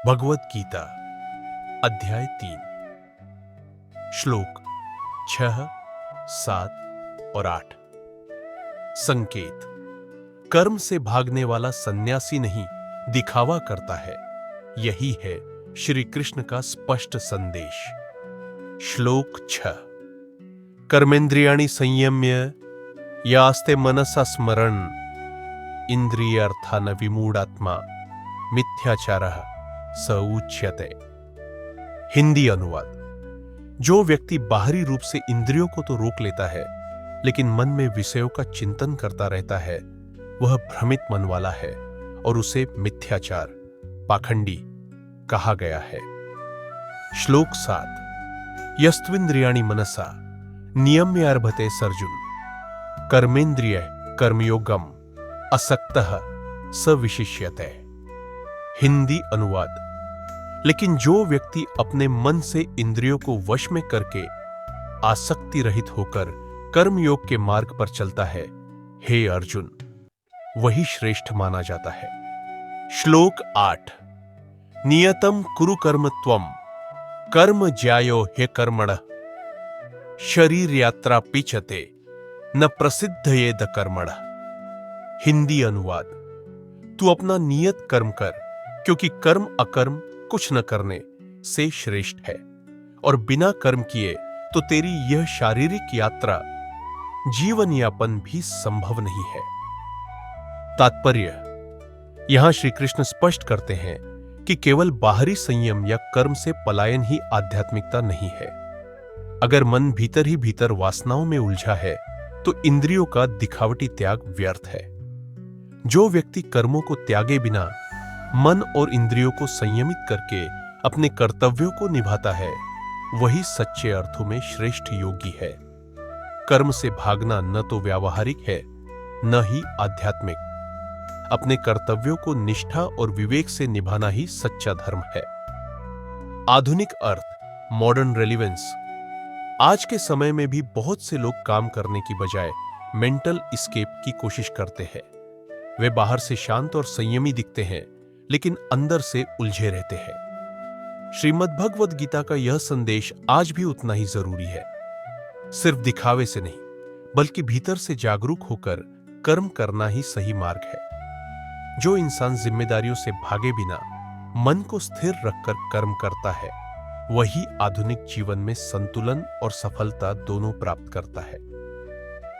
भगवत गीता अध्याय 3 श्लोक 6, 7 और 8। संकेत। कर्म से भागने वाला सन्यासी नहीं, दिखावा करता है। यही है श्री कृष्ण का स्पष्ट संदेश। श्लोक 6। कर्मेंद्रियाणि संयम्य यास्ते मनसा स्मरण इंद्रियार्थान विमूढ़ात्मा मिथ्याचारः स उच्यते। हिंदी अनुवाद। जो व्यक्ति बाहरी रूप से इंद्रियों को तो रोक लेता है, लेकिन मन में विषयों का चिंतन करता रहता है, वह भ्रमित मन वाला है और उसे मिथ्याचार, पाखंडी कहा गया है। श्लोक 7। यस्त्विंद्रियाणि मनसा नियम्यारभते सर्जुन कर्मेंद्रिय कर्मयोगम असक्तः स विशिष्यते। हिंदी अनुवाद। लेकिन जो व्यक्ति अपने मन से इंद्रियों को वश में करके आसक्ति रहित होकर कर्मयोग के मार्ग पर चलता है, हे अर्जुन, वही श्रेष्ठ माना जाता है। श्लोक 8। नियतम कुरु कर्म त्वम कर्म ज्यायो हे कर्मणः शरीर यात्रा पिचते न प्रसिद्धयेद कर्मणः। हिंदी अनुवाद। तू अपना नियत कर्म कर, क्योंकि कर्म अकर्म कुछ न करने से श्रेष्ठ है, और बिना कर्म किए तो तेरी यह शारीरिक यात्रा जीवन यापन भी संभव नहीं है। तात्पर्य। यहां श्री कृष्ण स्पष्ट करते हैं कि केवल बाहरी संयम या कर्म से पलायन ही आध्यात्मिकता नहीं है। अगर मन भीतर ही भीतर वासनाओं में उलझा है, तो इंद्रियों का दिखावटी त्याग व्यर्थ है। जो व्यक्ति कर्मों को त्यागे बिना मन और इंद्रियों को संयमित करके अपने कर्तव्यों को निभाता है, वही सच्चे अर्थों में श्रेष्ठ योगी है। कर्म से भागना न तो व्यावहारिक है, न ही आध्यात्मिक। अपने कर्तव्यों को निष्ठा और विवेक से निभाना ही सच्चा धर्म है। आधुनिक अर्थ, मॉडर्न रेलिवेंस। आज के समय में भी बहुत से लोग काम करने की बजाय मेंटल एस्केप की कोशिश करते हैं। वे बाहर से शांत और संयमी दिखते हैं, लेकिन अंदर से उलझे रहते हैं। श्रीमद् भगवद गीता का यह संदेश आज भी उतना ही जरूरी है। सिर्फ दिखावे से नहीं, बल्कि भीतर से जागरूक होकर कर्म करना ही सही मार्ग है। जो इंसान जिम्मेदारियों से भागे बिना मन को स्थिर रखकर कर्म करता है, वही आधुनिक जीवन में संतुलन और सफलता दोनों प्राप्त करता है।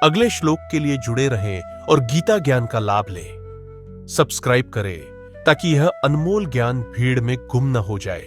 अगले श्लोक के लिए जुड़े रहें और गीता ज्ञान का लाभ लें। सब्सक्राइब करें ताकि यह अनमोल ज्ञान भीड़ में गुम न हो जाए।